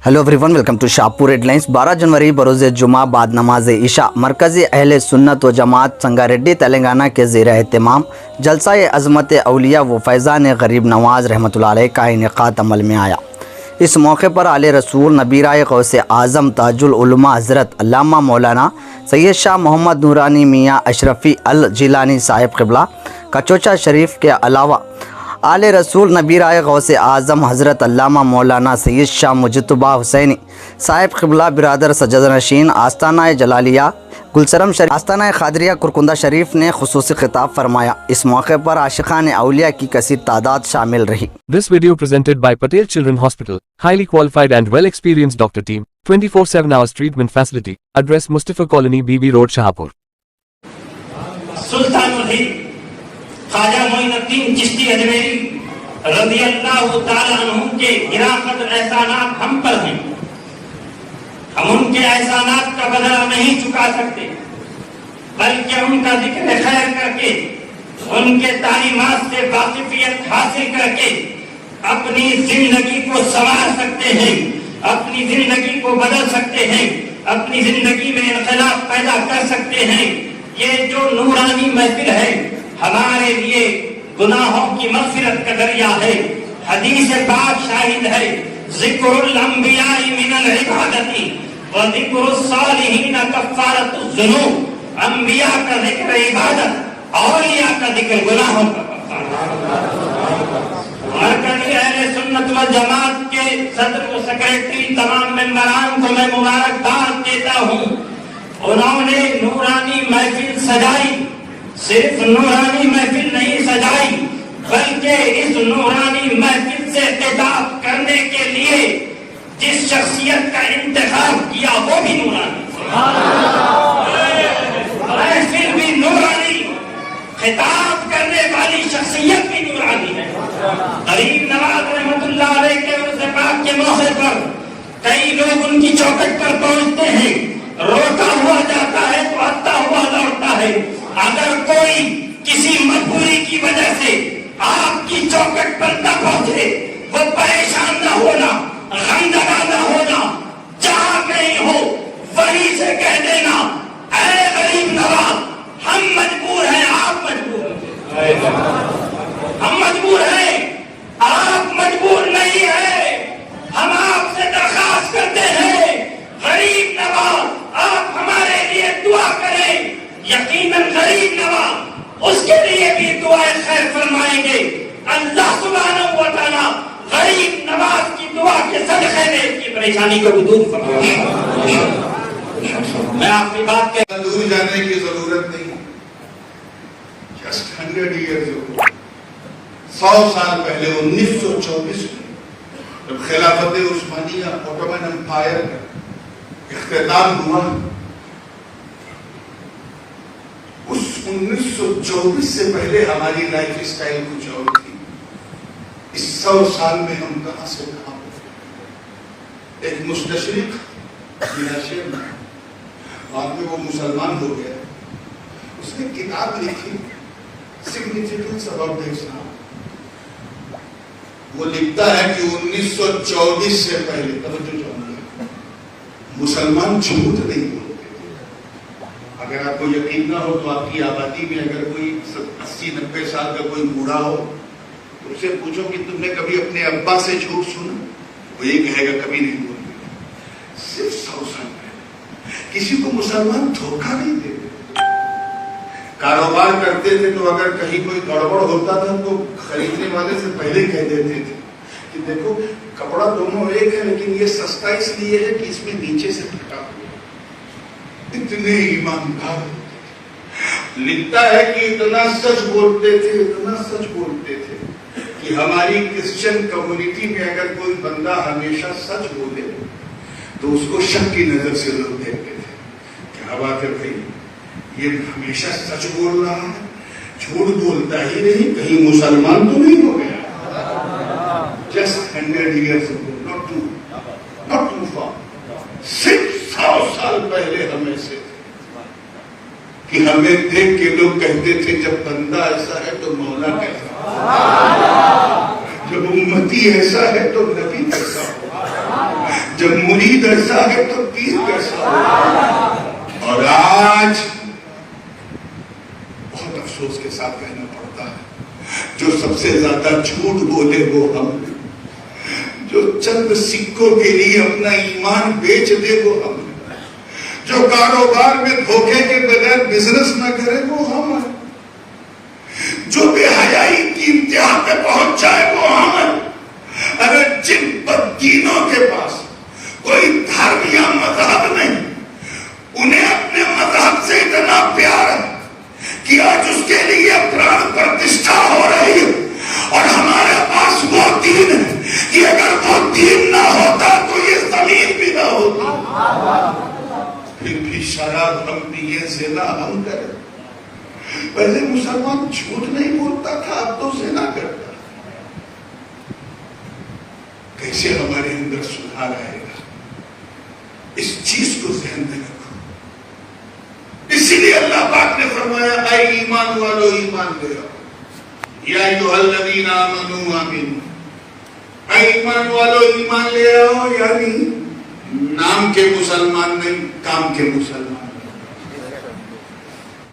Hello everyone, welcome to Shahpur headlines. 12 जनवरी बरोज़ जुमा बाद नमाज इशा मरकज़ी अहले सुन्नत व जमात संगारेड्डी तेलंगाना के ज़ेर एहतमाम जलसा अज़मत औलिया व फैज़ान गरीब नवाज़ रहमतुल्लाह अलैह का इनेकाद अमल में आया। इस मौके पर आले रसूल नबीराए गौसे आज़म ताजुल उलमा हज़रत अल्लामा मौलाना सैयद शाह मोहम्मद नूरानी मियाँ अशरफ़ी अल जिलानी साहिब क़िबला कचोचा शरीफ के अलावा आले रसूल नबीराए गौसे आज़म हज़रत अल्लामा मौलाना सैयद शाह मुजतबा हुसैनी साहिब क़िबला बिरादर सजद नशीन आस्ताना जलालिया गुलसरम शरीफ आस्ताना खादरिया कुरकुंदा शरीफ ने खुसूसी खिताब फरमाया। इस मौके पर आशिकान औलिया की कसीर तादाद शामिल रही। This video presented by Patel Children Hospital, highly qualified and well experienced doctor team, 24/7 hours treatment facility, address Mustafa Colony, BB Road, Shahpur. Khwaja Moinuddin Chishti Ajmeri रज़ियल्लाहु ताला अन्हु के हिराकत एहसानात हम पर हैं। हम उनके एहसानात का बदला नहीं चुका सकते, बल्कि उनका जिक्र खैर करके, उनके तालीमात से वाकिफियत हासिल करके अपनी जिंदगी को संवार सकते हैं, अपनी जिंदगी को बदल सकते हैं, अपनी जिंदगी में इनकलाब पैदा कर सकते हैं। ये जो नूरानी महफिल है हमारे लिए गुनाहों की मग़फ़िरत का दरिया है। हदीस पाक शाहिद है, ज़िक्रुल अंबियाई मिनल इबादती व ज़िक्रुस सालिहीन कफ़ारतुज़ ज़ुनूब। अंबिया का जिक्र इबादत, औलिया का जिक्र गुनाहों का कफ़ारा। मरकज़ी अहले सुन्नत व जमात के सदर व सेक्रेटरी तमाम मेंबरान को मैं मुबारकबाद देता हूँ। उन्होंने नूरानी महफिल सजाई, सिर्फ नूरानी महफिल नहीं सजाई, बल्कि इस नूरानी महफिल से खिताब करने के लिए जिस शख्सियत का इंतखाब किया वो भी नूरानी, महफिल भी नूरानी, खिताब करने वाली शख्सियत भी नूरानी है। गरीब नवाज रहमतुल्लाह अलैह के उर्स पाक के मौके पर कई लोग उनकी चौखट पर पहुंचते हैं, रोता हुआ जाता है तो हंसता हुआ लौटता है। अगर कोई किसी मजबूरी की वजह से आपकी चौखट पर न पहुंचे, वो परेशान न होना, गमज़दा न होना, जहां कहीं हो वहीं से कह देना, ऐ गरीब नवाज हम मजबूर हैं, आप मजबूर हैं, हम मजबूर हैं, आप मजबूर नहीं है। हम आपसे दरखास्त करते हैं, गरीब नवाज आप हमारे लिए दुआ करें। यकीनन गरीब नवाज उसके लिए भी दुआएं खैर फरमाएंगे। अल्लाह सुब्हानहू व तआला गरीब नवाज की दुआ के सदक़े में इसकी परेशानी को दूर फरमाएगा। मैं आपकी बात के दूर जाने की जरूरत नहीं। जस्ट 100 years ago, 100 साल पहले 1924 में जब खिलाफत उस्मानिया ऑटोमन एम्पायर का इख्तिताम हुआ, उस 1924 से पहले हमारी लाइफ स्टाइल कुछ और थी। इस 100 साल में हम कहां से कहां पहुंचे। एक मुस्तशरिक शेर बाद में वो मुसलमान हो गया, उसने किताब लिखी सिग्निफिकेंस ऑफ द इस्लाम। वो लिखता है कि 1924 से पहले मुसलमान झूठ नहीं बोलते। अगर आपको यकीन ना हो तो आपकी आबादी में अगर कोई 80-90 साल का कोई बूढ़ा हो तो उससे पूछो कि तुमने कभी अपने अब्बा से झूठ सुना, वो ये कहेगा कभी नहीं बोलते। सिर्फ 100 साल पहले किसी को मुसलमान धोखा नहीं देते। कारोबार करते थे तो अगर कहीं कोई गड़बड़ होता था तो खरीदने वाले से पहले कह देते थे कि देखो कपड़ा दोनों एक है, लेकिन ये सस्ता इसलिए है कि इसमें नीचे से फटा हुआ। इतने ईमानदार लिखता है कि इतना सच बोलते थे, इतना सच बोलते थे कि हमारी क्रिश्चियन कम्युनिटी में अगर कोई बंदा हमेशा सच बोले तो उसको शक की नजर से लोग देखते थे। क्या बात है भाई, ये हमेशा सच बोल रहा है, झूठ बोलता ही नहीं, कहीं मुसलमान तो नहीं हो गया। Just 100 years ago, not too far, सिर्फ 100 साल पहले हमें से कि हमें देख के लोग कहते थे जब बंदा ऐसा है तो मौला कैसा, जब उम्मती ऐसा है तो नबी कैसा। جب مرید ایسا ہے تو پیر کیسا ہو؟ اور آج بہت افسوس کے ساتھ کہنا پڑتا ہے جو سب سے زیادہ جھوٹ بولے وہ ہم، جو چند سکوں کے لیے اپنا ایمان بیچ دے وہ ہم، جو کاروبار میں دھوکے کے بغیر بزنس نہ کرے وہ ہم ہیں، جو بے حیائی کی انتہا پہ پہنچ جائے وہ ہم ہیں۔ اگر جن بددینوں کے پاس کوئی دھرم یا مذہب نہیں، انہیں اپنے مذہب سے اتنا پیار ہے کہ آج اس کے لیے پران پرتشٹھا ہو رہی ہے، اور ہمارے پاس وہ دین ہے کہ اگر وہ دین نہ ہوتا تو یہ زمین بھی نہ ہوتی، پھر بھی شراب ہم پیے، زنا ہم کریں۔ پہلے مسلمان جھوٹ نہیں بولتا تھا، اب تو زنا کرتا۔ کیسے ہمارے اندر سدھار آئے گا؟ اس چیز کو ذہن میں رکھو۔ اسی لیے اللہ پاک نے فرمایا اے ایمان والو ایمان لے آؤ، یا ایھا الذین آمنوا آمنوا، اے ایمان والو ایمان لے آؤ، یعنی نام کے مسلمان نہیں، کام کے مسلمان۔